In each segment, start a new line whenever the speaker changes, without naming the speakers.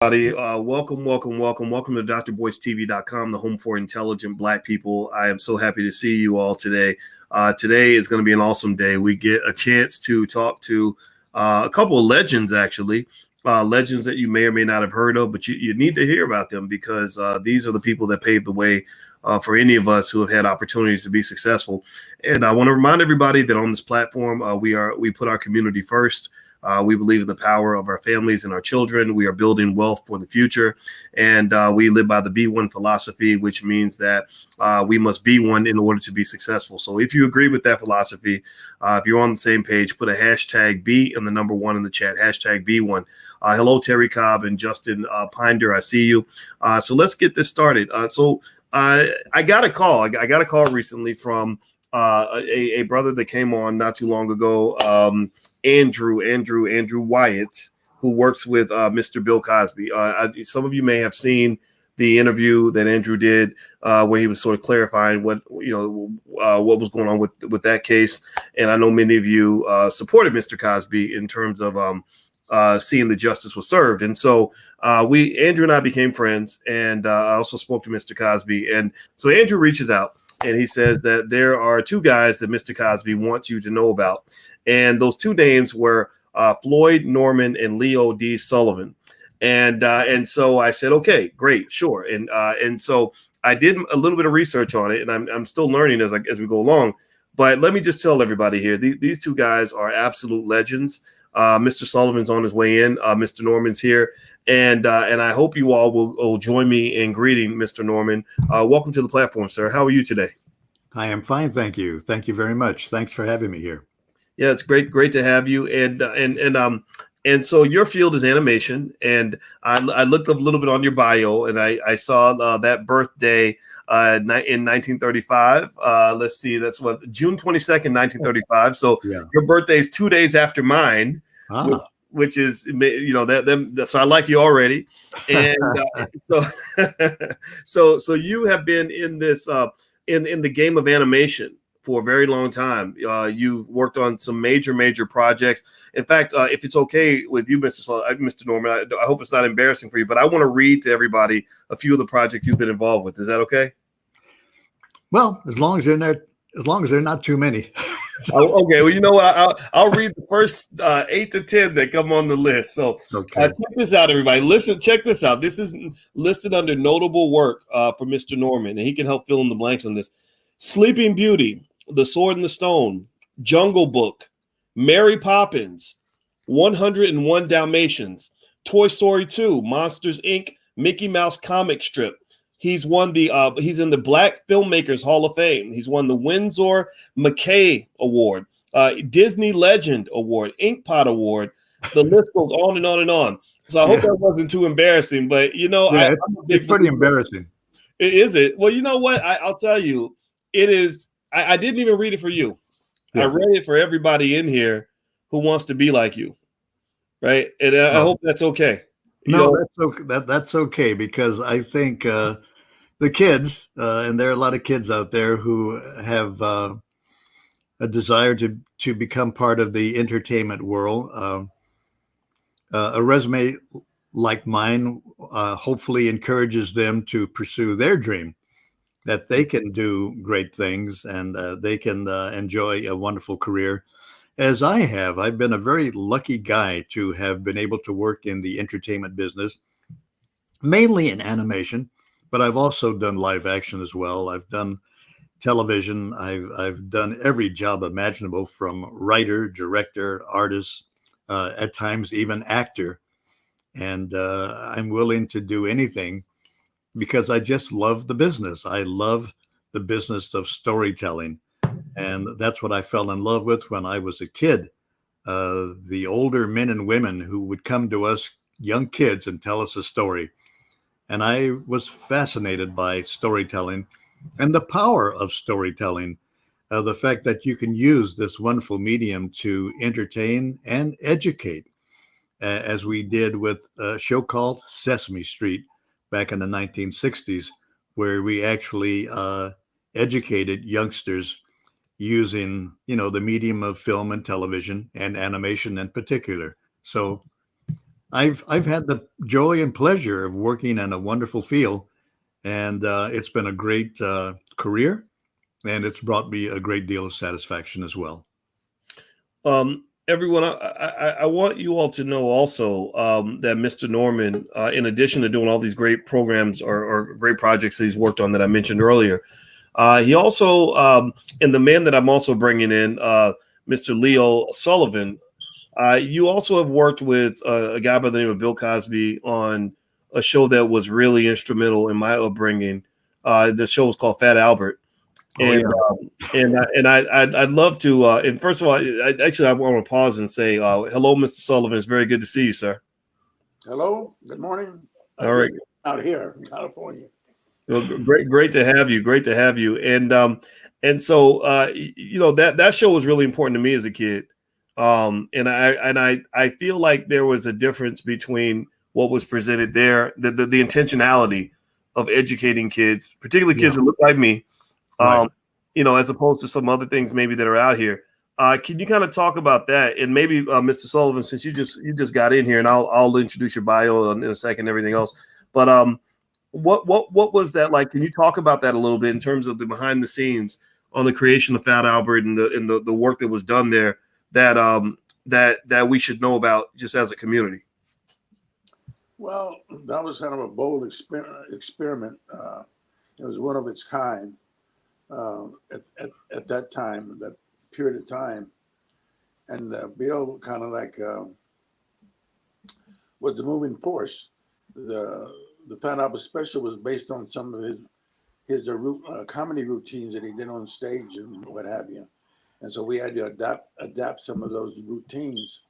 Everybody. Welcome to DrBoyceTV.com, the home for intelligent Black people. I am so happy to see you all today. Today is going to be an awesome day. We get a chance to talk to a couple of legends, actually. Legends that you may or may not have heard of, but you need to hear about them because these are the people that paved the way for any of us who have had opportunities to be successful. And I want to remind everybody that on this platform, we put our community first. We believe in the power of our families and our children. We are building wealth for the future. And we live by the Be One philosophy, which means that we must be one in order to be successful. So if you agree with that philosophy, if you're on the same page, put a hashtag B and the number one in the chat, hashtag B1. Hello, Terry Cobb and Justin Pinder. I see you. So let's get this started. I got a call. I got a call recently from a brother that came on not too long ago, Andrew Wyatt, who works with Mr. Bill Cosby. Some of you may have seen the interview that Andrew did where he was sort of clarifying what was going on with that case. And I know many of you supported Mr. Cosby in terms of seeing the justice was served. And so Andrew and I became friends, and I also spoke to Mr. Cosby. And so Andrew reaches out and he says that there are two guys that Mr. Cosby wants you to know about. And those two names were Floyd Norman and Leo D. Sullivan. And so I said, okay, great, sure. And so I did a little bit of research on it, and I'm still learning as we go along. But let me just tell everybody here, these two guys are absolute legends. Mr. Sullivan's on his way in. Mr. Norman's here. And I hope you all will join me in greeting Mr. Norman. Welcome to the platform, sir. How are you today?
I am fine, thank you. Thank you very much. Thanks for having me here.
Yeah, it's great to have you. And so your field is animation, and I looked up a little bit on your bio, and I saw that birthday in 1935. Let's see, that's what, June 22nd, 1935. So yeah. Your birthday is 2 days after mine. Which is, so I like you already. And so you have been in this in the game of animation for a very long time. You've worked on some major projects. In fact, if it's okay with you, Mr. Norman, I hope it's not embarrassing for you, but I want to read to everybody a few of the projects you've been involved with. Is that okay?
Well, as long as they're not too many.
Okay, well, you know what? I'll read the first 8 to 10 that come on the list. So
okay.
Check this out, everybody. Check this out. This is listed under notable work for Mr. Norman, and he can help fill in the blanks on this. Sleeping Beauty, The Sword and the Stone, Jungle Book, Mary Poppins, 101 Dalmatians, Toy Story 2, Monsters, Inc., Mickey Mouse comic strip. He's won he's in the Black Filmmakers Hall of Fame. He's won the Winsor McKay Award, Disney Legend Award, Inkpot Award. The list goes on and on and on. So I hope that wasn't too embarrassing, but
yeah, it's pretty embarrassing.
Is it? Well, you know what? I'll tell you, it is. I didn't even read it for you. Yeah. I read it for everybody in here who wants to be like you, right? And I hope that's okay.
That's okay, because I think the kids, and there are a lot of kids out there who have a desire to become part of the entertainment world. A resume like mine hopefully encourages them to pursue their dream, that they can do great things and they can enjoy a wonderful career. As I have, I've been a very lucky guy to have been able to work in the entertainment business, mainly in animation, but I've also done live action as well. I've done television. I've done every job imaginable, from writer, director, artist, at times even actor. And I'm willing to do anything because I just love the business. I love the business of storytelling. And that's what I fell in love with when I was a kid. The older men and women who would come to us, young kids, and tell us a story. And I was fascinated by storytelling and the power of storytelling, the fact that you can use this wonderful medium to entertain and educate, as we did with a show called Sesame Street back in the 1960s, where we actually educated youngsters using, the medium of film and television and animation in particular. So I've had the joy and pleasure of working in a wonderful field, and it's been a great career, and it's brought me a great deal of satisfaction as well.
Everyone, I want you all to know also that Mr. Norman, in addition to doing all these great programs or great projects that he's worked on that I mentioned earlier, he also, and the man that I'm also bringing in, Mr. Leo Sullivan, you also have worked with a guy by the name of Bill Cosby on a show that was really instrumental in my upbringing. The show was called Fat Albert.
Oh
And
yeah.
I'd love to. And first of all, I want to pause and say hello, Mr. Sullivan. It's very good to see you, sir.
Hello. Good morning.
All right,
Out here in California.
well, great to have you. Great to have you. And so you know that show was really important to me as a kid. And I feel like there was a difference between what was presented there, the intentionality of educating kids, particularly kids that look like me.
Right.
You know, as opposed to some other things maybe that are out here. Can you kind of talk about that? And maybe Mr. Sullivan, since you just got in here, and I'll introduce your bio in a second, and everything else. But what was that like? Can you talk about that a little bit in terms of the behind the scenes on the creation of Fat Albert and the work that was done there that that we should know about just as a community?
Well, that was kind of a bold experiment. It was one of its kind at that time, that period of time. And Bill kind of like was the moving force. The Fat Albert special was based on some of his comedy routines that he did on stage and what have you. And so we had to adapt some of those routines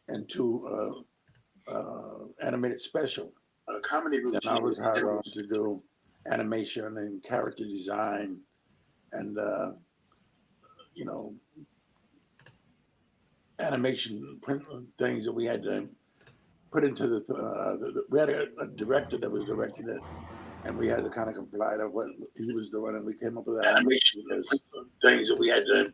into animated special. Comedy routine. And I was hired on to do animation and character design and you know, animation print things that we had to put into we had a director that was directing it, and we had to kind of comply to what he was doing, and we came up with animation things that we had to,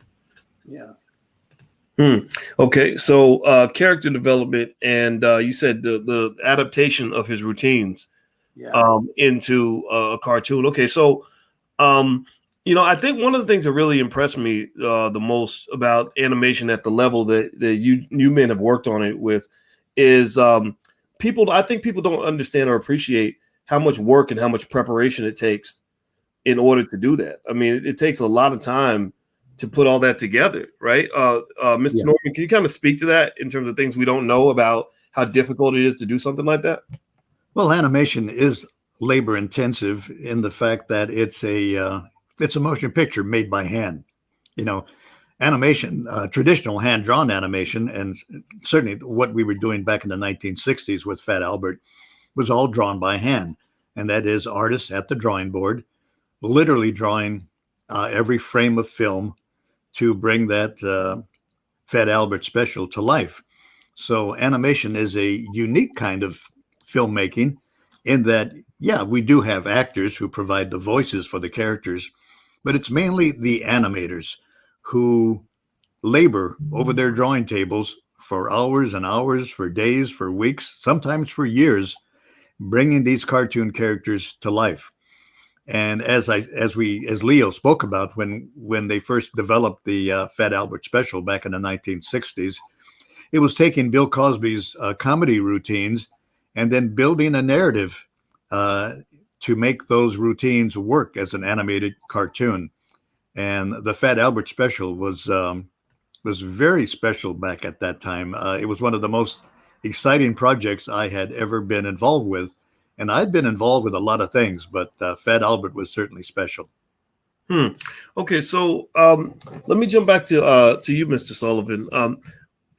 Okay, so character development, and you said the adaptation of his routines into a cartoon. Okay, so you know, I think one of the things that really impressed me the most about animation at the level that you men have worked on it with is people. I think people don't understand or appreciate how much work and how much preparation it takes in order to do that. I mean, it takes a lot of time to put all that together, right? Mr. Norman, can you kind of speak to that in terms of things we don't know about how difficult it is to do something like that?
Well, animation is labor intensive in the fact that it's a motion picture made by hand. You know, animation, traditional hand drawn animation, and certainly what we were doing back in the 1960s with Fat Albert was all drawn by hand. And that is artists at the drawing board, literally drawing every frame of film to bring that Fat Albert special to life. So animation is a unique kind of filmmaking in that, yeah, we do have actors who provide the voices for the characters, but it's mainly the animators who labor over their drawing tables for hours and hours, for days, for weeks, sometimes for years, bringing these cartoon characters to life. And as Leo spoke about when they first developed the Fat Albert special back in the 1960s, it was taking Bill Cosby's comedy routines and then building a narrative to make those routines work as an animated cartoon. And the Fat Albert special was very special back at that time. It was one of the most exciting projects I had ever been involved with. And I'd been involved with a lot of things, but Fat Albert was certainly special.
Okay, so let me jump back to you, Mr. Sullivan.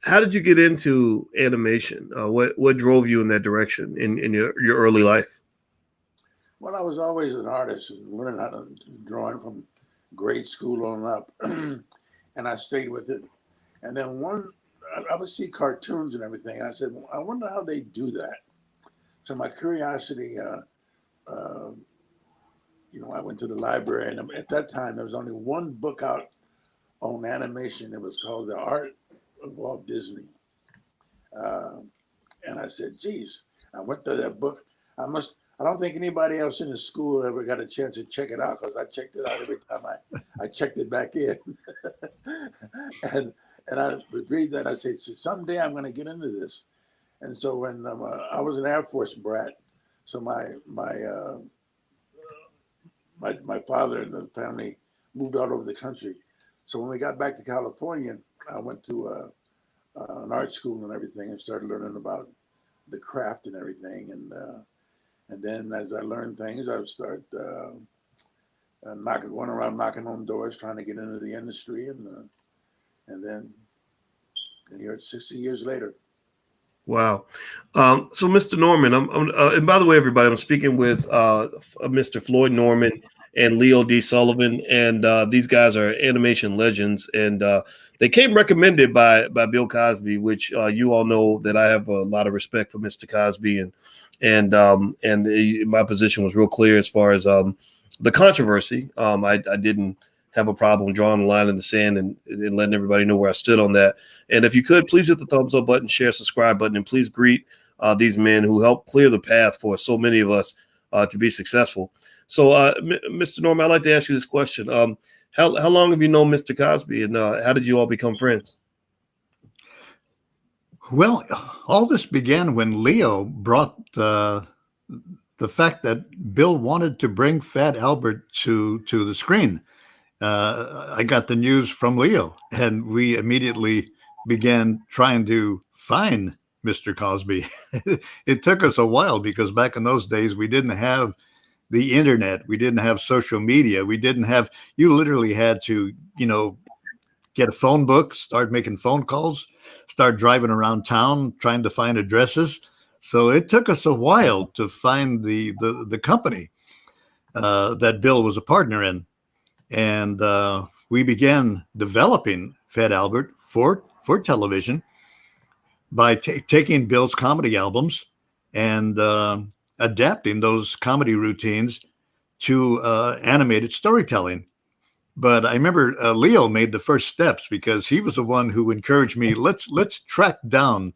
How did you get into animation? What drove you in that direction in your early life?
Well, I was always an artist and learning how to draw from grade school on up, and I stayed with it. And then I would see cartoons and everything, and I said, well, I wonder how they do that. So my curiosity, I went to the library, and at that time there was only one book out on animation. It was called The Art of Walt Disney. And I said, geez, I went to that book. I don't think anybody else in the school ever got a chance to check it out, because I checked it out every time I checked it back in. and I would read that. I said, someday I'm going to get into this. And so when I was an Air Force brat, so my father and the family moved all over the country. So when we got back to California, I went to an art school and everything, and started learning about the craft and everything. And then as I learned things, I would start going around knocking on doors, trying to get into the industry, and then here 60 years later.
Wow. So, Mr. Norman, and by the way, everybody, I'm speaking with Mr. Floyd Norman and Leo D. Sullivan, and these guys are animation legends, and they came recommended by Bill Cosby, which you all know that I have a lot of respect for Mr. Cosby, and my position was real clear as far as the controversy. I didn't have a problem drawing a line in the sand and letting everybody know where I stood on that. And if you could, please hit the thumbs up button, share, subscribe button, and please greet these men who helped clear the path for so many of us to be successful. So, Mr. Norman, I'd like to ask you this question. How long have you known Mr. Cosby, and how did you all become friends?
Well, all this began when Leo brought the fact that Bill wanted to bring Fat Albert to the screen. I got the news from Leo, and we immediately began trying to find Mr. Cosby. It took us a while, because back in those days, we didn't have the internet. We didn't have social media. You literally had to, get a phone book, start making phone calls, start driving around town, trying to find addresses. So it took us a while to find the company that Bill was a partner in. And we began developing Fat Albert for television by taking Bill's comedy albums and adapting those comedy routines to animated storytelling. But I remember Leo made the first steps, because he was the one who encouraged me. Let's track down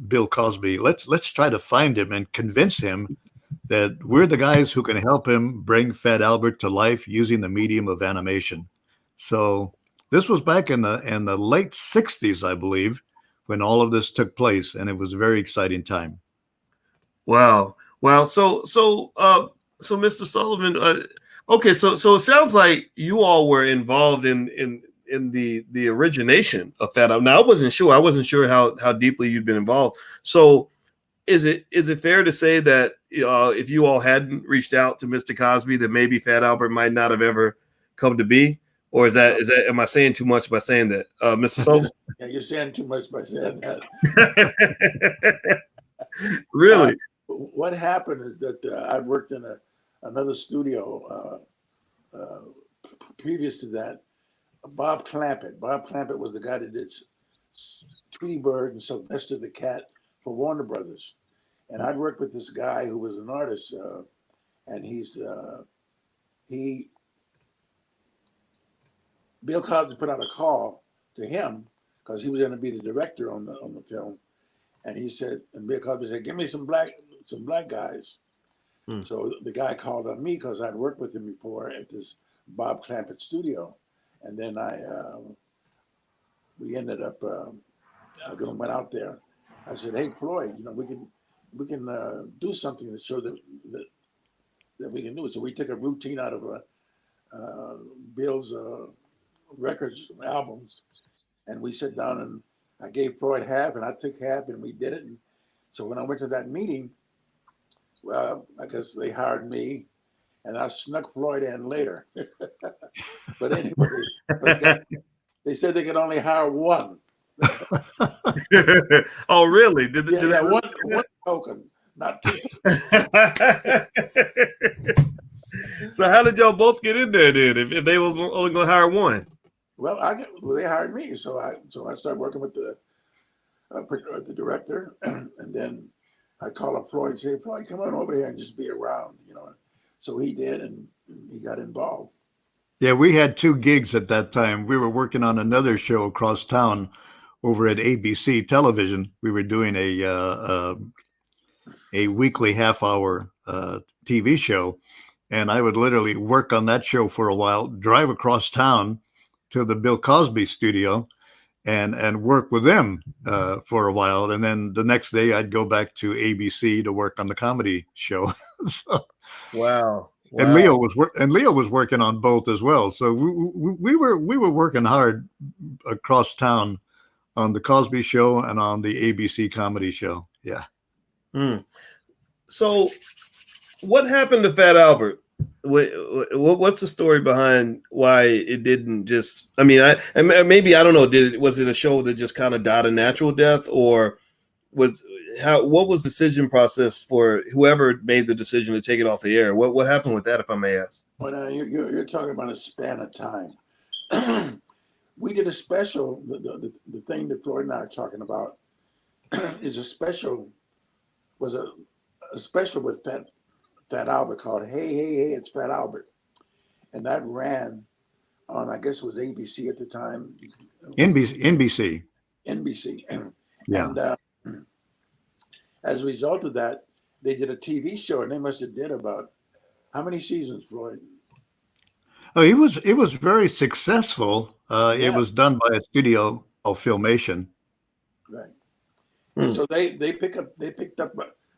Bill Cosby. Let's try to find him and convince him that we're the guys who can help him bring Fat Albert to life using the medium of animation. So this was back in the late 60s, I believe, when all of this took place, and it was a very exciting time.
Wow. So Mr. Sullivan, okay, so it sounds like you all were involved in the origination of Fat Albert. Now, I wasn't sure how deeply you'd been involved. So is it fair to say that if you all hadn't reached out to Mr. Cosby, that maybe Fat Albert might not have ever come to be? Or is that am I saying too much by saying that, Mr. Sullivan?
Yeah, you're saying too much by saying that.
Really?
What happened is that I worked in another studio previous to that. Bob Clampett. Bob Clampett was the guy that did Tweety Bird and Sylvester the Cat for Warner Brothers. And I'd worked with this guy who was an artist, and Bill Cosby put out a call to him, because he was going to be the director on the film, and Bill Cosby said, "Give me some black guys." So the guy called on me, because I'd worked with him before at this Bob Clampett studio, and then we ended up went out there. I said, "Hey, Floyd, we can do something to show that we can do it." So we took a routine out of Bill's records albums, and we sat down, and I gave Floyd half, and I took half, and we did it. And so when I went to that meeting, well, I guess they hired me, and I snuck Floyd in later. But anyway, they said they could only hire one.
Oh, really?
One token, not two.
So how did y'all both get in there then, if they was only going to hire one?
Well, they hired me, so I started working with the director, and then I called up Floyd and say, "Floyd, come on over here and just be around," So he did, and he got involved.
Yeah, we had two gigs at that time. We were working on another show across town over at ABC television. We were doing a weekly half-hour TV show, and I would literally work on that show for a while, drive across town to the Bill Cosby studio, and work with them for a while, and then the next day I'd go back to ABC to work on the comedy show. So,
Wow.
and Leo was working on both as well. So we were working hard across town on the Cosby Show and on the ABC comedy show. Yeah.
So, what happened to Fat Albert? What's the story behind why it didn't just? I mean, maybe I don't know. Was it a show that just kind of died a natural death, or what was the decision process for whoever made the decision to take it off the air? What happened with that, if I may ask?
Well, you're talking about a span of time. We did a special. The thing that Floyd and I are talking about is a special. Was a special with Fat Albert called "Hey Hey Hey, It's Fat Albert," and that ran on, I guess it was ABC at the time.
NBC.
NBC.
Yeah.
And as a result of that, they did a TV show, and they must have did about how many seasons, Floyd?
Oh, it was very successful.
Yeah.
It was done by a studio of Filmation.
Right. And so they picked up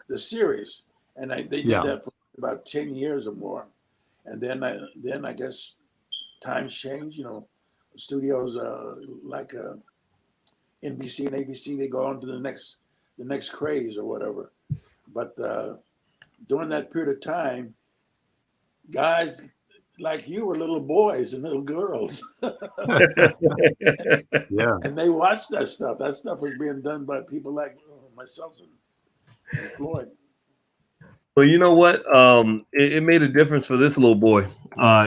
the series, and they did that for about 10 years or more. And then I guess times change. You know, studios like NBC and ABC, they go on to the next craze or whatever. But during that period of time, guys like you were little boys and little girls.
Yeah.
And they watched that stuff. That stuff was being done by people like myself and Floyd.
Well, you know what? It made a difference for this little boy.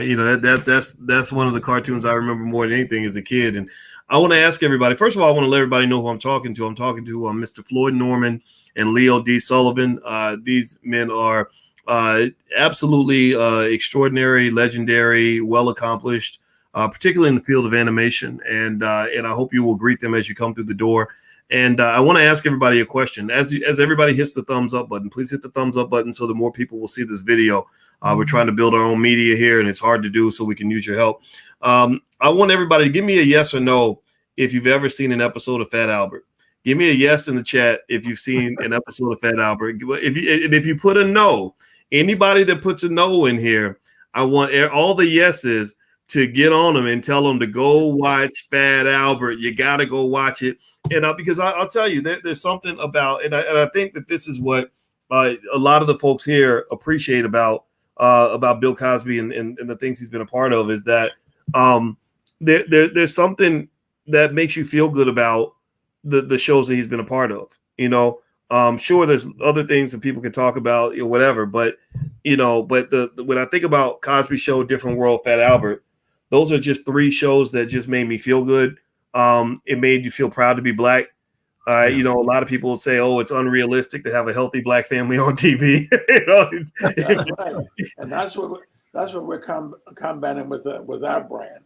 You know, that's one of the cartoons I remember more than anything as a kid. And I want to ask everybody, first of all, I want to let everybody know who I'm talking to. I'm talking to Mr. Floyd Norman and Leo D. Sullivan. These men are absolutely extraordinary, legendary, well accomplished, particularly in the field of animation. And I hope you will greet them as you come through the door. And I want to ask everybody a question. As everybody hits the thumbs up button, please hit the thumbs up button so that more people will see this video. We're trying to build our own media here, and it's hard to do, so we can use your help. I want everybody to give me a yes or no if you've ever seen an episode of Fat Albert. Give me a yes in the chat if you've seen an episode of Fat Albert. If you put a no, anybody that puts a no in here, I want all the yeses to get on them and tell them to go watch Fat Albert. You got to go watch it. And because I'll tell you, there's something about, and I think that this is what a lot of the folks here appreciate about Bill Cosby and the things he's been a part of, is that there's something that makes you feel good about the shows that he's been a part of. You know, sure, there's other things that people can talk about or whatever, but you know, but when I think about Cosby Show, Different World, Fat Albert, those are just three shows that just made me feel good. It made you feel proud to be black. You know, a lot of people say, "Oh, it's unrealistic to have a healthy black family on TV." You know?
Right. And that's what we're combating with our brand.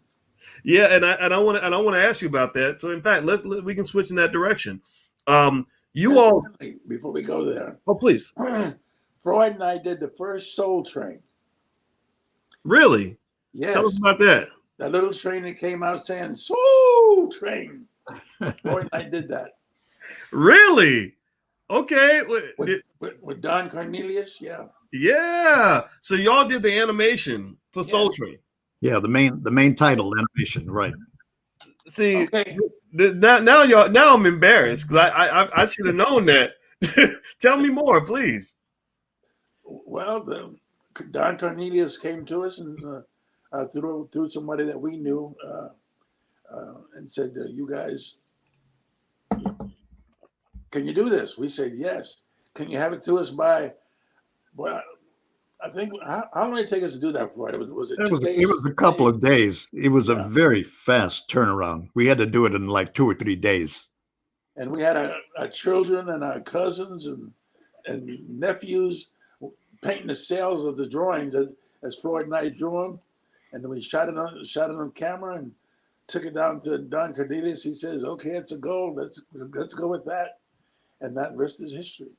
Yeah, and I want to ask you about that. So, in fact, we can switch in that direction.
Before we go there,
oh please,
Floyd and I did the first Soul Train.
Really?
Yes.
Tell us about that.
That little train that came out saying "Soul Train." Floyd and I did that.
Really? Okay.
With Don Cornelius, yeah.
Yeah. So y'all did the animation for Soul Train.
Yeah, the main title animation, right?
See,
okay.
now I'm embarrassed because I should have known that. Tell me more, please.
Well, Don Cornelius came to us and through somebody that we knew and said, "You guys, can you do this?" We said, "Yes." Can you have it to us by? Well, I think how long did it take us to do that for? It was
a couple of days. It was a very fast turnaround. We had to do it in like 2 or 3 days.
And we had our children and our cousins and nephews painting the sails of the drawings as Floyd and I drew them, and then we shot it on camera and took it down to Don Cornelius. He says, "Okay, it's a goal. Let's go with that," and that rest is history.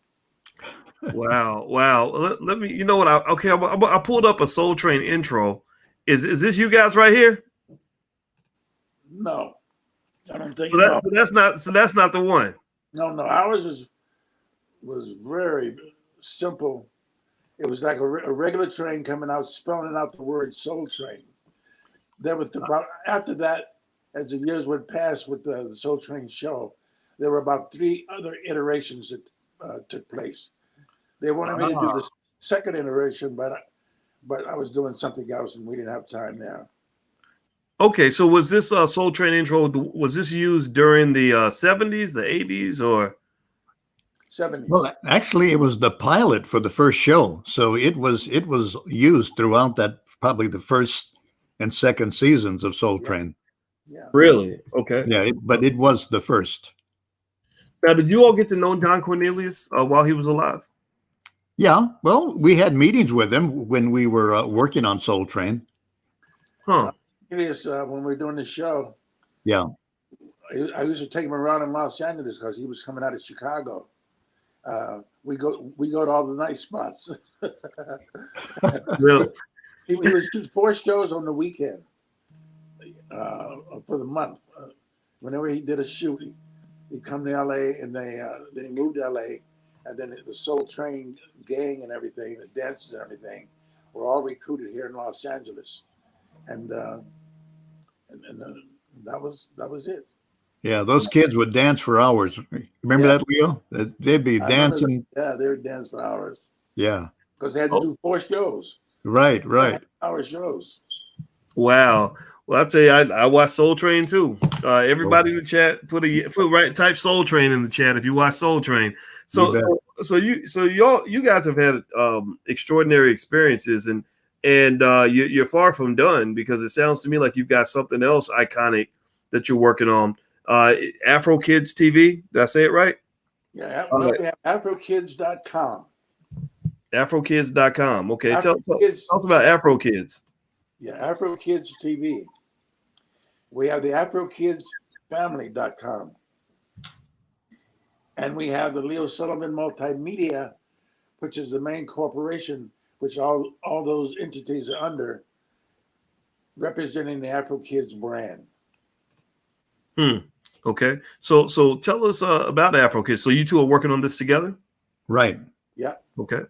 Wow, wow. Let me. You know what? I pulled up a Soul Train intro. Is this you guys right here?
No, I don't think
So
no.
that's not the one.
No, ours was very simple. It was like a regular train coming out, spelling out the word Soul Train. There was about after that, as the years went past with the Soul Train show, there were about 3 other iterations that took place. They wanted me to do the second iteration, but I was doing something else, and we didn't have time now.
Okay, so was this Soul Train intro? Was this used during the 70s, the 80s, or
70s?
Well, actually, it was the pilot for the first show, so it was used throughout that probably the first and second seasons of Soul Train.
Yeah.
Really? Okay.
Yeah, but it was the first.
Now, did you all get to know Don Cornelius while he was alive?
Yeah, well, we had meetings with him when we were working on Soul Train.
Huh.
When we were doing the show,
Yeah.
I used to take him around in Los Angeles because he was coming out of Chicago. We go to all the night spots.
Really?
He would shoot 4 shows on the weekend for the month. Whenever he did a shoot, he'd come to LA, and then he moved to LA, and then the Soul Train gang and everything, the dancers and everything, were all recruited here in Los Angeles, and that was it.
Yeah, those kids would dance for hours. Remember that, Leo? They'd be dancing.
Yeah, they would dance for hours.
Yeah.
Because they had to do 4 shows.
Right.
4-hour shows.
Wow. Well, I'll tell you, I watch Soul Train too. Everybody in the chat, type Soul Train in the chat if you watch Soul Train. So you guys have had extraordinary experiences, and you're far from done, because it sounds to me like you've got something else iconic that you're working on. Afro Kids TV. Did I say it right?
Yeah, we have AfroKids.com.
AfroKids.com. Okay, tell us about Afro Kids.
Yeah, Afro Kids TV. We have the AfroKidsFamily.com. And we have the Leo Sullivan Multimedia, which is the main corporation, which all those entities are under, representing the Afro Kids brand.
Okay. So tell us about Afro Kids. So you two are working on this together?
Right.
Yeah.
Okay.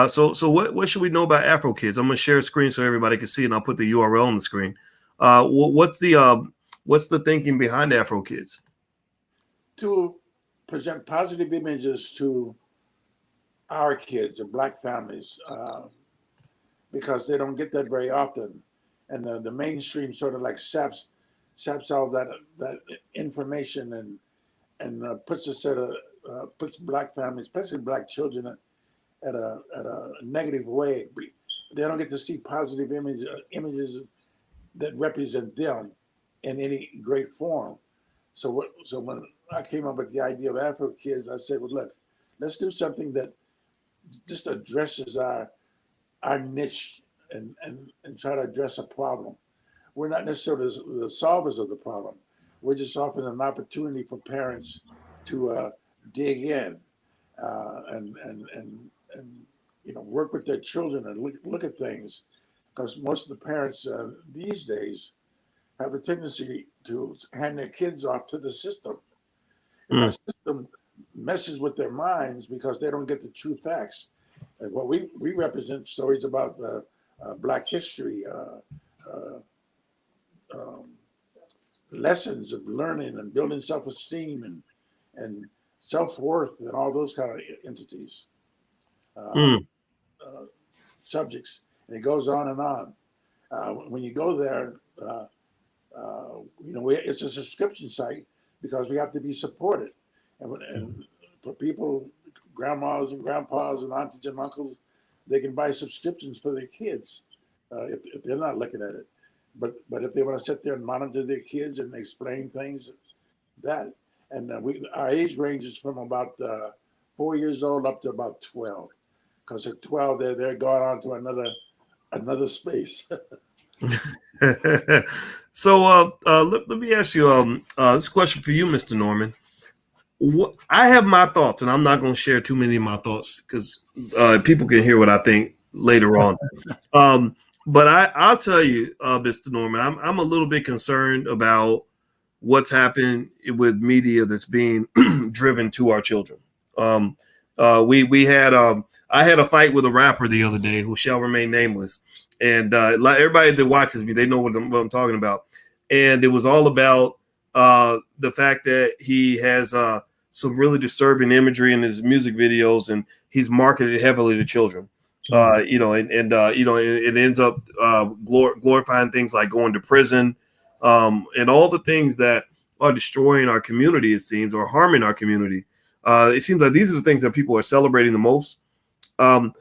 So what should we know about Afro Kids? I'm gonna share a screen so everybody can see, and I'll put the URL on the screen. What's the thinking behind Afro Kids?
To present positive images to our kids and Black families, because they don't get that very often, and the mainstream sort of like saps all that information and puts Black families, especially Black children, at a negative way. They don't get to see positive images that represent them in any great form. So when I came up with the idea of Afro Kids, I said, well, look, let's do something that just addresses our niche and try to address a problem. We're not necessarily the solvers of the problem. We're just offering an opportunity for parents to dig in and work with their children and look at things, because most of the parents these days have a tendency to hand their kids off to the system. And the system messes with their minds because they don't get the true facts. And what we represent stories about Black history, lessons of learning and building self-esteem and self-worth and all those kind of entities, subjects, and it goes on and on. When you go there, it's a subscription site because we have to be supported, and for people, grandmas and grandpas and aunties and uncles, they can buy subscriptions for their kids if they're not looking at it. But if they want to sit there and monitor their kids and explain things, our age ranges from about 4 years old up to about 12, because at 12 they're gone on to another space.
So let me ask you this question for you, Mr. Norman. I have my thoughts, and I'm not going to share too many of my thoughts because people can hear what I think later on. But I'll tell you, Mr. Norman, I'm a little bit concerned about what's happened with media that's being driven to our children. We had I had a fight with a rapper the other day who shall remain nameless, and like everybody that watches me, they know what I'm talking about. And it was all about the fact that he has some really disturbing imagery in his music videos, and he's marketed heavily to children. You know, you know, it ends up glorifying things like going to prison, and all the things that are destroying our community, it seems, or harming our community. It seems like these are the things that people are celebrating the most. Am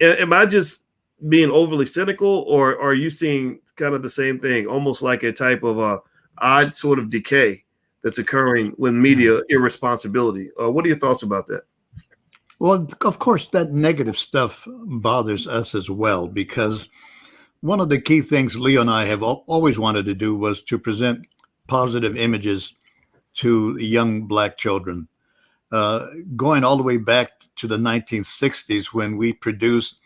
I just being overly cynical, or are you seeing kind of the same thing, almost like a type of odd sort of decay that's occurring with media irresponsibility? What are your thoughts about that?
Well, of course, that negative stuff bothers us as well, because one of the key things Leo and I have always wanted to do was to present positive images to young Black children. Going all the way back to the 1960s when we produced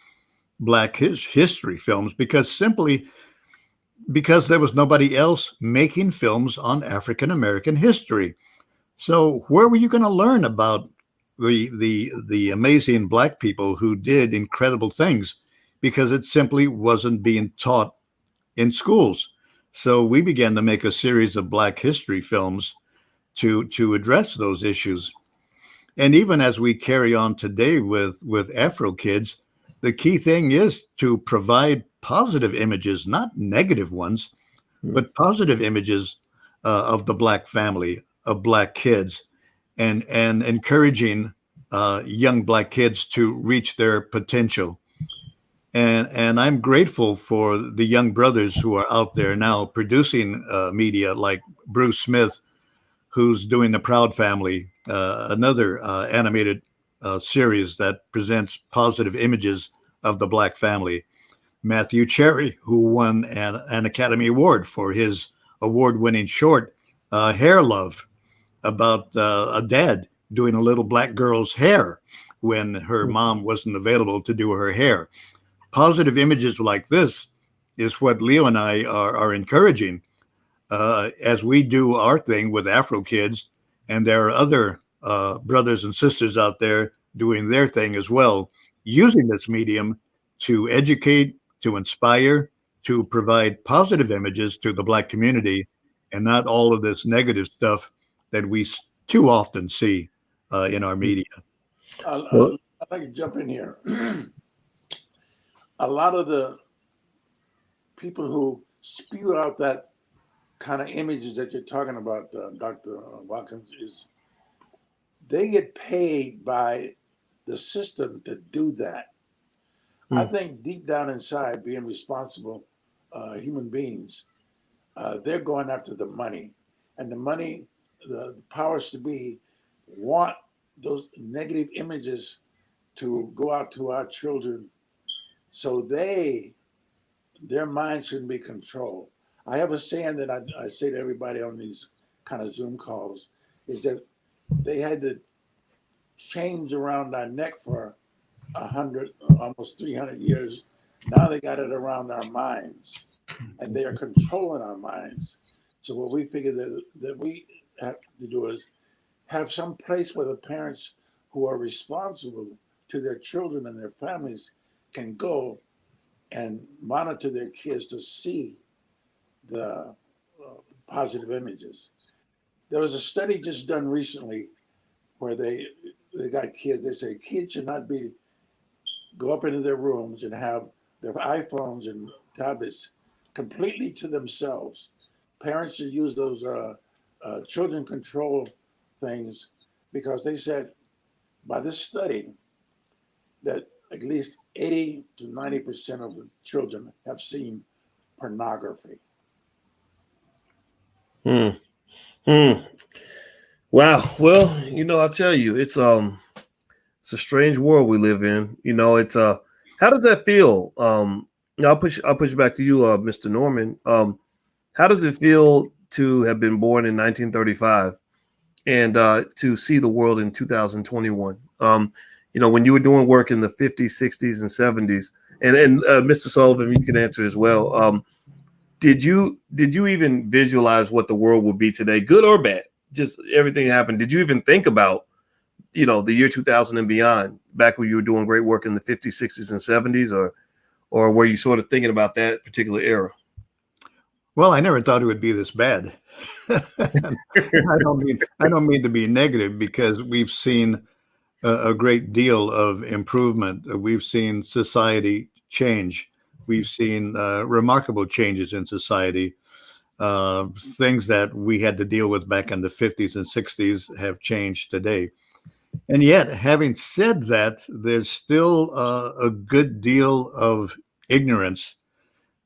Black history films, because there was nobody else making films on African American history. So where were you going to learn about the amazing Black people who did incredible things? Because it simply wasn't being taught in schools. So we began to make a series of Black history films to address those issues. And even as we carry on today with Afro Kids, the key thing is to provide positive images, not negative ones, but positive images of the Black family, of Black kids, and encouraging young Black kids to reach their potential. And I'm grateful for the young brothers who are out there now producing media, like Bruce Smith, who's doing The Proud Family, another animated series that presents positive images of the Black family. Matthew Cherry, who won an Academy Award for his award-winning short, Hair Love, about a dad doing a little Black girl's hair when her mom wasn't available to do her hair. Positive images like this is what Leo and I are encouraging as we do our thing with Afro Kids, and there are other brothers and sisters out there doing their thing as well, using this medium to educate, to inspire, to provide positive images to the Black community, and not all of this negative stuff that we too often see in our media.
I'd like to jump in here. A lot of the people who spew out that kind of images that you're talking about, Dr. Watkins, is they get paid by the system to do that. I think deep down inside, being responsible human beings, they're going after the money. And the money, the powers to be, want those negative images to go out to our children, so their mind shouldn't be controlled. I have a saying that I say to everybody on these kind of Zoom calls, is that they had the chains around our neck for 100, almost 300 years. Now they got it around our minds, and they are controlling our minds. So what we figure that we have to do is have some place where the parents who are responsible to their children and their families can go and monitor their kids to see the positive images. There was a study just done recently where they got kids. They say kids should not go up into their rooms and have their iPhones and tablets completely to themselves. Parents should use those children control things, because they said by this study that at least 80 to 90% of the children have seen pornography.
Wow. Well, you know, I'll tell you, it's a strange world we live in. You know, it's how does that feel, I'll push back to you, Mr. Norman. How does it feel to have been born in 1935 and to see the world in 2021? When you were doing work in the 50s, 60s, and 70s, and Mr. Sullivan, you can answer as well. Did you even visualize what the world would be today, good or bad? Just everything happened. Did you even think about, the year 2000 and beyond, back when you were doing great work in the 50s, 60s, and 70s, or were you sort of thinking about that particular era?
Well, I never thought it would be this bad. I don't mean to be negative, because we've seen a great deal of improvement. We've seen society change. We've seen remarkable changes in society. Things that we had to deal with back in the 50s and 60s have changed today. And yet, having said that, there's still a good deal of ignorance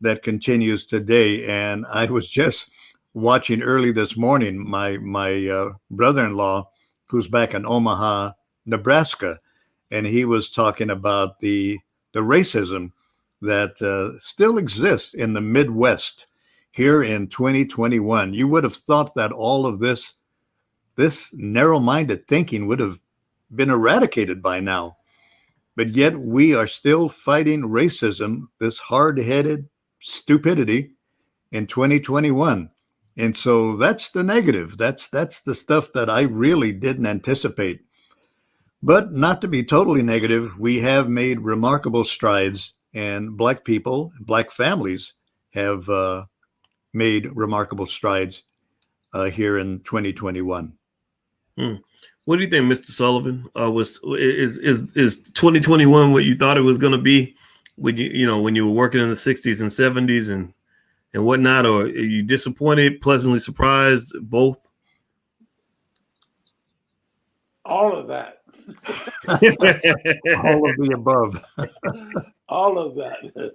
that continues today. And I was just watching early this morning my brother-in-law, who's back in Omaha, Nebraska, and he was talking about the racism that still exists in the Midwest here in 2021. You would have thought that all of this narrow-minded thinking would have been eradicated by now. But yet we are still fighting racism, this hard-headed stupidity, in 2021. And so that's the negative. That's the stuff that I really didn't anticipate. But not to be totally negative, we have made remarkable strides, and Black people, Black families have made remarkable strides here in 2021.
What do you think, Mr. Sullivan? Is 2021 what you thought it was going to be when you were working in the 60s and 70s and whatnot, or are you disappointed, pleasantly surprised, both?
All of that.
All of the above.
All of that.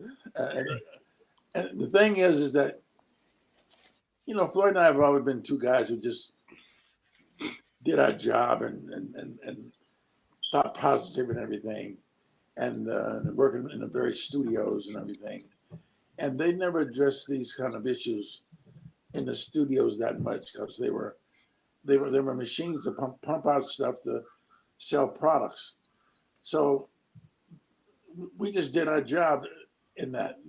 And the thing is that, Floyd and I have always been two guys who just did our job and thought positive and everything, and working in the various studios and everything. And they never addressed these kind of issues in the studios that much, because they were machines to pump out stuff to sell products. So we just did our job in that.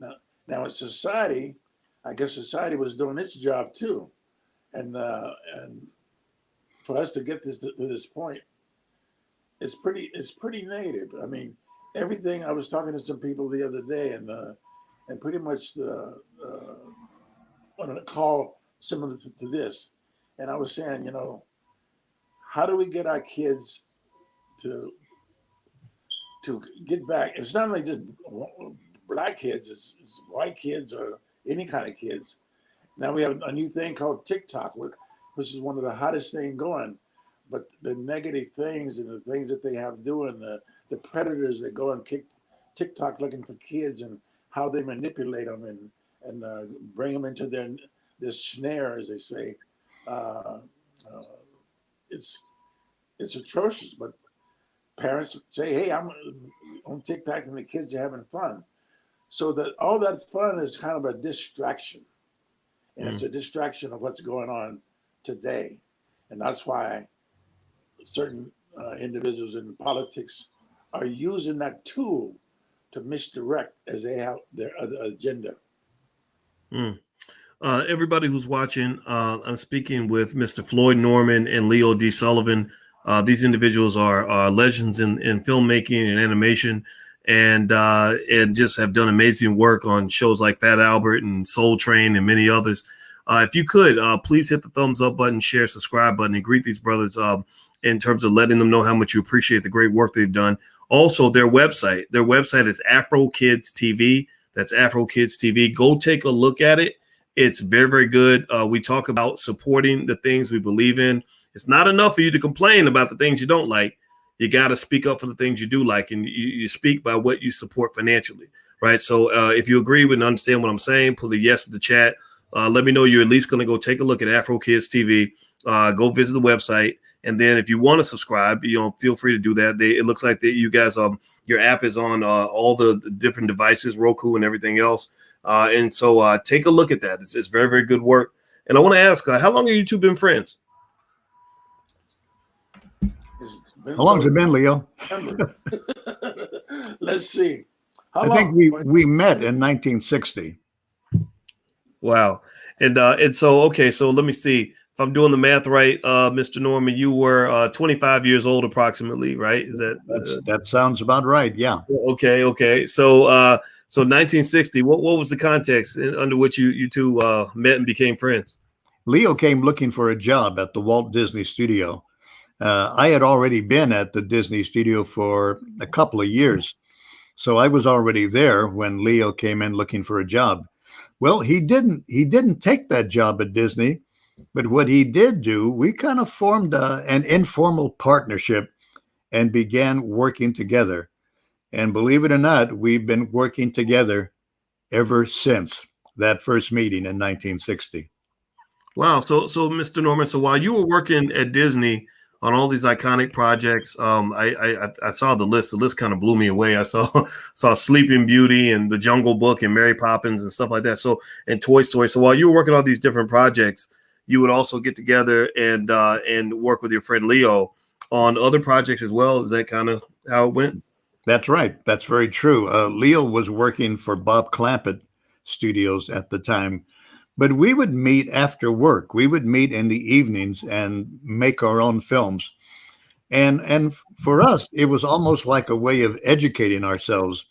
Now in society, I guess society was doing its job too, and for us to get to this point, it's pretty negative. I mean, everything. I was talking to some people the other day, and pretty much wanted to call similar to this, and I was saying, how do we get our kids to get back? It's not only just Black kids; it's white kids or any kind of kids. Now we have a new thing called TikTok, which is one of the hottest things going. But the negative things and the things that they have doing, the predators that go and kick TikTok looking for kids, and how they manipulate them and bring them into their snare, as they say. It's atrocious. But parents say, "Hey, I'm on TikTok and the kids are having fun." So that all that fun is kind of a distraction, and it's a distraction of what's going on today, and that's why certain individuals in politics are using that tool to misdirect as they have their other agenda.
Everybody who's watching, I'm speaking with Mr. Floyd Norman and Leo D. Sullivan. These individuals are legends in filmmaking and animation, and just have done amazing work on shows like Fat Albert and Soul Train and many others. If you could, please hit the thumbs up button, share, subscribe button, and greet these brothers in terms of letting them know how much you appreciate the great work they've done. Also, their website is Afro Kids TV. That's Afro Kids TV. Go take a look at it. It's very, very good. We talk about supporting the things we believe in. It's not enough for you to complain about the things you don't like. You got to speak up for the things you do like, and you speak by what you support financially, right? So if you agree with and understand what I'm saying, put a yes in the chat. Let me know you're at least going to go take a look at Afro Kids TV. Go visit the website And then if you want to subscribe, feel free to do that. It looks like that you guys, your app is on all the different devices, Roku and everything else. And so take a look at that. It's very, very good work. And I want to ask, how long have you two been friends?
How long's it been, Leo?
Let's see.
I think we met in 1960.
Wow. And so, okay, so let me see. If I'm doing the math right, Mr. Norman, you were 25 years old approximately, right? Is that
that sounds about right? Yeah.
Okay. So 1960. What was the context under which you two met and became friends?
Leo came looking for a job at the Walt Disney Studio. I had already been at the Disney Studio for a couple of years, so I was already there when Leo came in looking for a job. Well, he didn't take that job at Disney. But what he did do, we kind of formed an informal partnership and began working together. And believe it or not, we've been working together ever since that first meeting in 1960.
Wow. So Mr. Norman, so while you were working at Disney on all these iconic projects, I saw the list. The list kind of blew me away. I saw Sleeping Beauty and The Jungle Book and Mary Poppins and stuff like that. So, and Toy Story. So while you were working on these different projects, you would also get together and work with your friend Leo on other projects as well. Is that kind of how it went?
That's right. That's very true. Leo was working for Bob Clampett Studios at the time, but we would meet after work. We would meet in the evenings and make our own films. And for us, it was almost like a way of educating ourselves.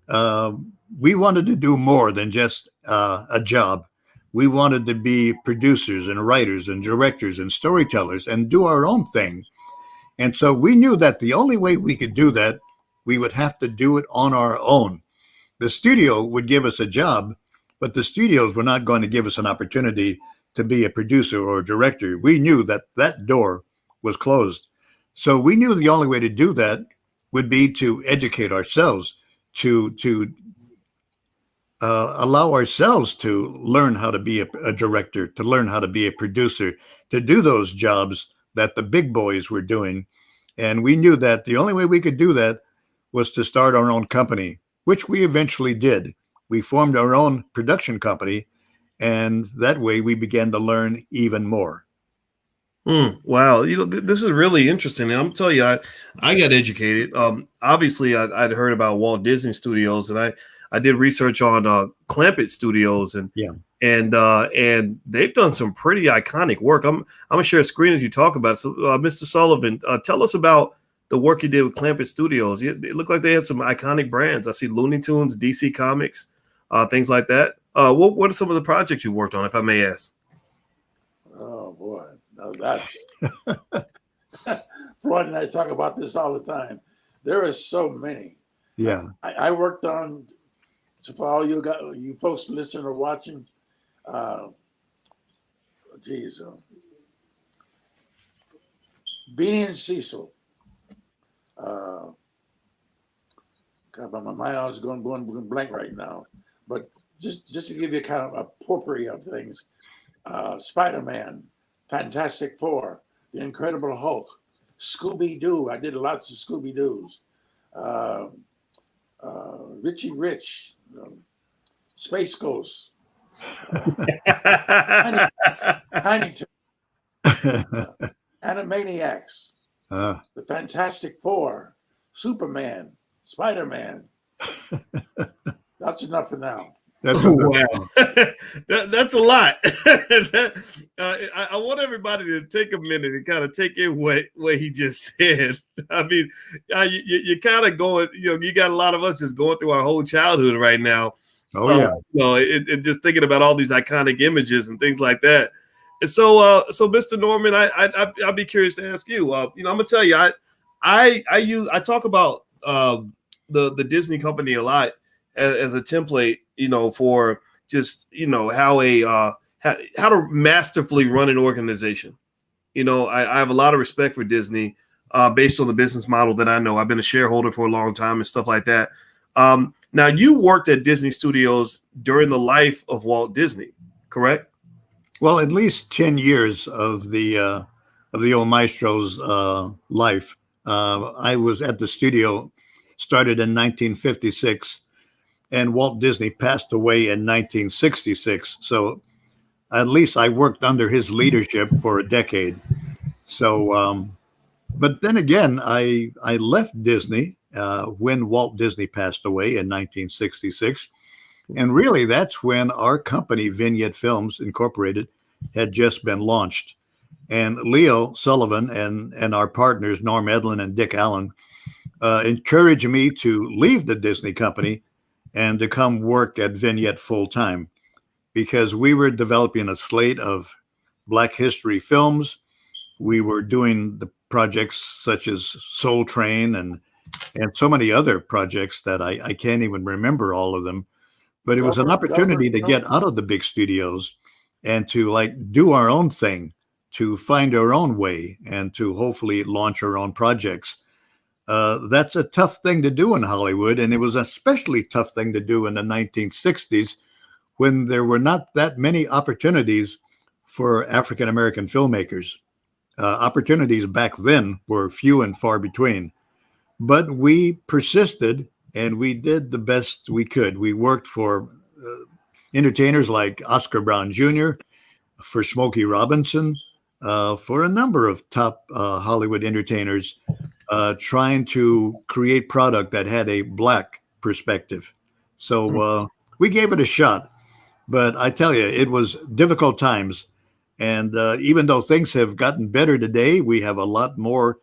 We wanted to do more than just a job. We wanted to be producers and writers and directors and storytellers and do our own thing. And so we knew that the only way we could do that, we would have to do it on our own. The studio would give us a job, but the studios were not going to give us an opportunity to be a producer or a director. We knew that that door was closed. So we knew the only way to do that would be to educate ourselves, to allow ourselves to learn how to be a director, to learn how to be a producer, to do those jobs that the big boys were doing. And we knew that the only way we could do that was to start our own company, which we eventually did. We formed our own production company, and that way we began to learn even more.
Wow. This is really interesting. And I'm telling you, I got educated. Obviously, I'd heard about Walt Disney Studios, and I did research on Clampett Studios, and they've done some pretty iconic work. I'm gonna share a screen as you talk about it. So, Mr. Sullivan, tell us about the work you did with Clampett Studios. It looked like they had some iconic brands. I see Looney Tunes, DC Comics, things like that. What are some of the projects you worked on, if I may ask?
Oh boy, now that's Floyd and I talk about this all the time. There are so many.
Yeah,
I worked on. So for all you folks listening or watching, Beanie and Cecil. God, my mind is going blank right now. But just to give you kind of a potpourri of things, Spider-Man, Fantastic Four, The Incredible Hulk, Scooby-Doo. I did lots of Scooby-Doos. Richie Rich. Space Ghost, Tiny Animaniacs, The Fantastic Four, Superman, Spider-Man. That's enough for now.
Wow. That's a lot. I want everybody to take a minute and kind of take in what he just said. I mean, you're kind of going, you got a lot of us just going through our whole childhood right now.
Oh, yeah.
And just thinking about all these iconic images and things like that. And so Mr. Norman, I'd be curious to ask you, I'm gonna tell you, I talk about the Disney company a lot as a template, for just, how to masterfully run an organization. I have a lot of respect for Disney based on the business model that I know. I've been a shareholder for a long time and stuff like that. Now, you worked at Disney Studios during the life of Walt Disney, correct?
Well, at least 10 years of the the old maestro's life. I was at the studio, started in 1956, and Walt Disney passed away in 1966. So at least I worked under his leadership for a decade. So, but then again, I left Disney when Walt Disney passed away in 1966. And really, that's when our company, Vignette Films Incorporated, had just been launched. And Leo Sullivan and our partners, Norm Edlin and Dick Allen, encouraged me to leave the Disney company and to come work at Vignette full time, because we were developing a slate of Black history films. We were doing the projects such as Soul Train and so many other projects that I can't even remember all of them. But it was an opportunity to get out of the big studios and to like do our own thing, to find our own way, and to hopefully launch our own projects. That's a tough thing to do in Hollywood, and it was an especially tough thing to do in the 1960s, when there were not that many opportunities for African American filmmakers. Opportunities back then were few and far between, but we persisted and we did the best we could. We worked for entertainers like Oscar Brown Jr., for Smokey Robinson, for a number of top Hollywood entertainers, trying to create product that had a Black perspective. So we gave it a shot, but I tell you, it was difficult times. And even though things have gotten better today, we have a lot more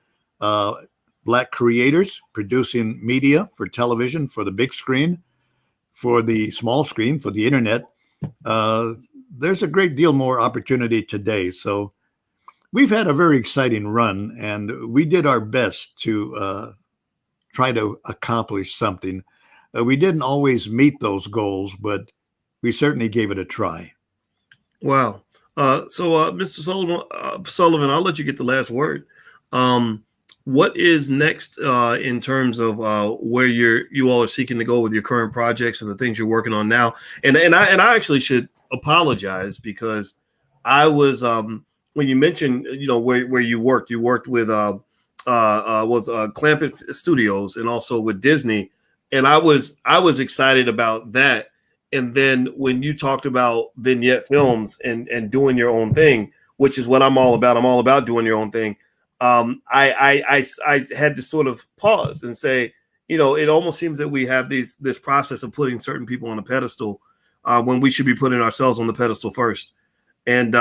Black creators producing media for television, for the big screen, for the small screen, for the internet. There's a great deal more opportunity today. So we've had a very exciting run, and we did our best to try to accomplish something. We didn't always meet those goals, but we certainly gave it a try.
Wow. So, Mr. Sullivan, I'll let you get the last word. What is next in terms of where you all are seeking to go with your current projects and the things you're working on now? And I actually should apologize, because I was when you mentioned where you worked with Clampett Studios and also with Disney, and I was excited about that. And then when you talked about Vignette Films and doing your own thing, which is what I'm all about doing your own thing. I had to sort of pause and say, it almost seems that we have this process of putting certain people on a pedestal when we should be putting ourselves on the pedestal first. And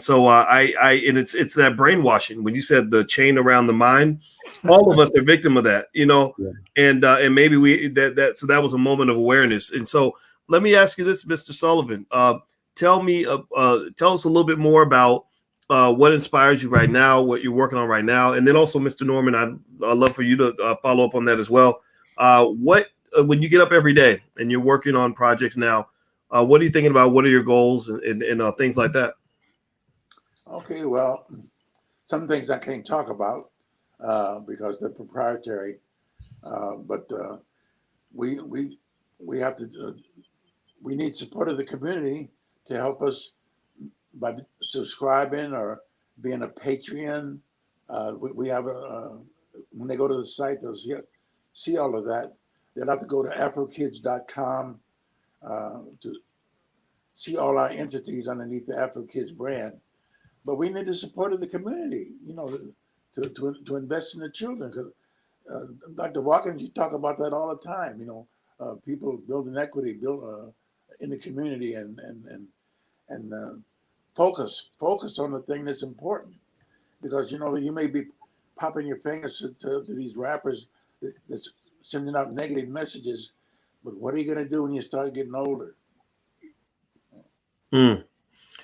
so it's that brainwashing. When you said the chain around the mind, all of us are victim of that, Yeah. And maybe so that was a moment of awareness. And so let me ask you this, Mr. Sullivan. Tell us a little bit more about what inspires you right now, what you're working on right now, and then also, Mr. Norman, I'd love for you to follow up on that as well. When you get up every day and you're working on projects now, what are you thinking about? What are your goals and things like that?
Okay, well, some things I can't talk about because they're proprietary, but we have to. We need support of the community to help us by subscribing or being a Patreon. We have when they go to the site, they'll see all of that. They'll have to go to afrokids.com to see all our entities underneath the Afro Kids brand. But we need the support of the community, to invest in the children. Because Dr. Watkins, you talk about that all the time. People building equity, in the community, and focus on the thing that's important. Because you may be popping your fingers to these rappers that's sending out negative messages, but what are you going to do when you start getting older?
Well,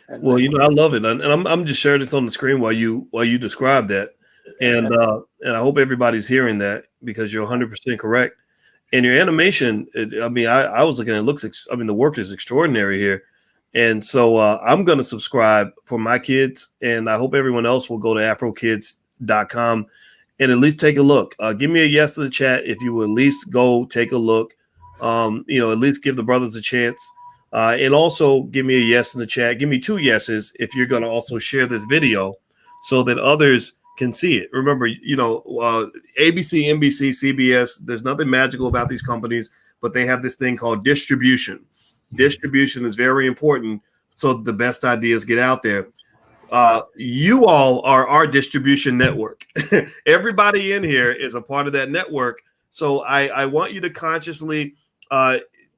I love it, and I'm just sharing this on the screen while you describe that, and I hope everybody's hearing that, because you're 100% correct. And your animation, I was looking at it, the work is extraordinary here. And so I'm going to subscribe for my kids, and I hope everyone else will go to afrokids.com and at least take a look. Give me a yes to the chat if you will at least go take a look. At least give the brothers a chance. And also give me a yes in the chat. Give me 2 yeses if you're going to also share this video so that others can see it. Remember, ABC, NBC, CBS, there's nothing magical about these companies, but they have this thing called distribution. Distribution is very important so that the best ideas get out there. You all are our distribution network. Everybody in here is a part of that network. So I want you to consciously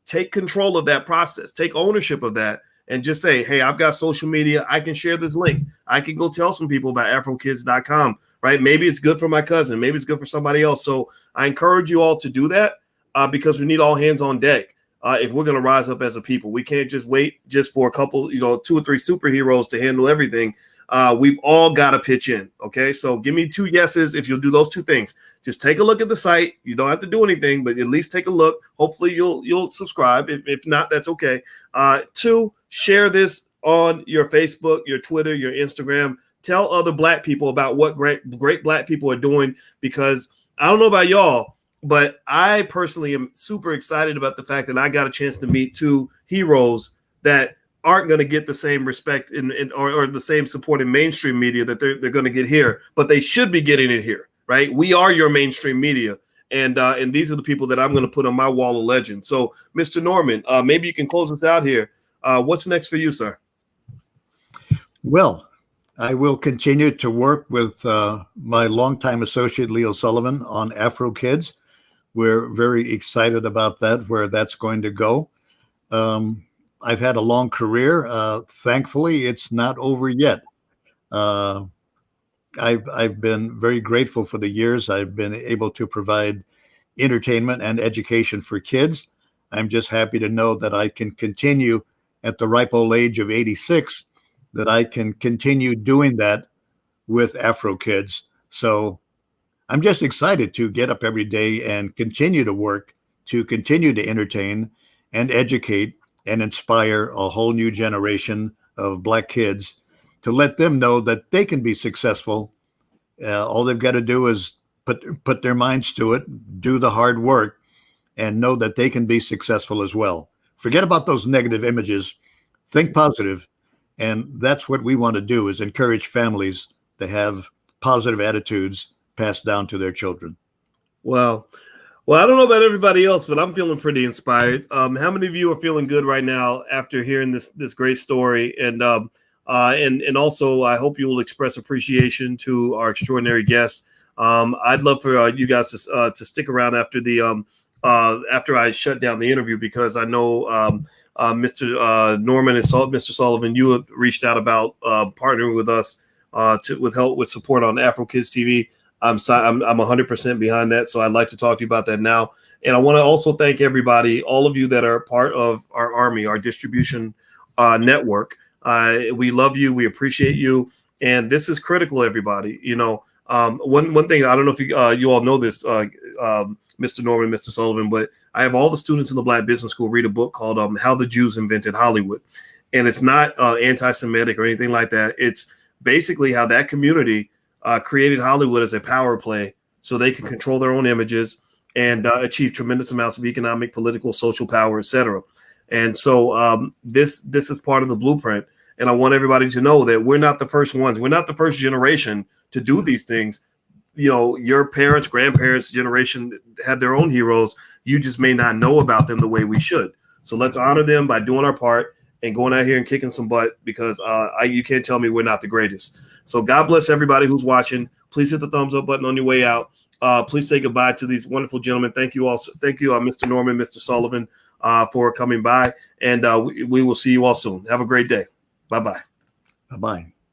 take control of that process, take ownership of that, and just say, hey, I've got social media. I can share this link. I can go tell some people about afrokids.com, right? Maybe it's good for my cousin. Maybe it's good for somebody else. So I encourage you all to do that because we need all hands on deck. If we're going to rise up as a people, we can't just wait just for a couple, 2 or 3 superheroes to handle everything. We've all got to pitch in. Okay. So give me 2 yeses if you'll do those 2 things. Just take a look at the site. You don't have to do anything, but at least take a look. Hopefully you'll subscribe. If not, that's okay. 2, share this on your Facebook, your Twitter, your Instagram. Tell other Black people about what great Black people are doing, because I don't know about y'all, but I personally am super excited about the fact that I got a chance to meet 2 heroes that aren't going to get the same respect or the same support in mainstream media that they're going to get here, but they should be getting it here, right? We are your mainstream media, and these are the people that I'm going to put on my wall of legend. So, Mr. Norman, maybe you can close us out here. What's next for you, sir?
Well, I will continue to work with my longtime associate, Leo Sullivan, on Afro Kids. We're very excited about that, where that's going to go. I've had a long career. Thankfully, it's not over yet. I've been very grateful for the years I've been able to provide entertainment and education for kids. I'm just happy to know that I can continue at the ripe old age of 86, that I can continue doing that with Afro Kids. So I'm just excited to get up every day and continue to work, to continue to entertain and educate and inspire a whole new generation of Black kids, to let them know that they can be successful. All they've got to do is put their minds to it, do the hard work, and know that they can be successful as well. Forget about those negative images. Think positive. And that's what we want to do, is encourage families to have positive attitudes passed down to their children.
Well, I don't know about everybody else, but I'm feeling pretty inspired. How many of you are feeling good right now after hearing this great story? And also, I hope you will express appreciation to our extraordinary guests. I'd love for you guys to stick around after after I shut down the interview, because I know Mr. Norman and Mr. Sullivan, you have reached out about partnering with us with support on Afro Kids TV. I'm 100% behind that, so I'd like to talk to you about that now. And I want to also thank everybody, all of you that are part of our army, our distribution network. We love you, we appreciate you, and this is critical, everybody. One thing, I don't know if you all know this, Mr. Norman, Mr. Sullivan, but I have all the students in the Black Business School read a book called How the Jews Invented Hollywood. And it's not anti-Semitic or anything like that. It's basically how that community created Hollywood as a power play so they can control their own images and achieve tremendous amounts of economic, political, social power, etc. And so this is part of the blueprint. And I want everybody to know that we're not the first ones. We're not the first generation to do these things. Your parents, grandparents' generation had their own heroes. You just may not know about them the way we should. So let's honor them by doing our part and going out here and kicking some butt, because you can't tell me we're not the greatest. So God bless everybody who's watching. Please hit the thumbs up button on your way out. Please say goodbye to these wonderful gentlemen. Thank you all. Thank you, Mr. Norman, Mr. Sullivan, for coming by. And we will see you all soon. Have a great day. Bye-bye.
Bye-bye.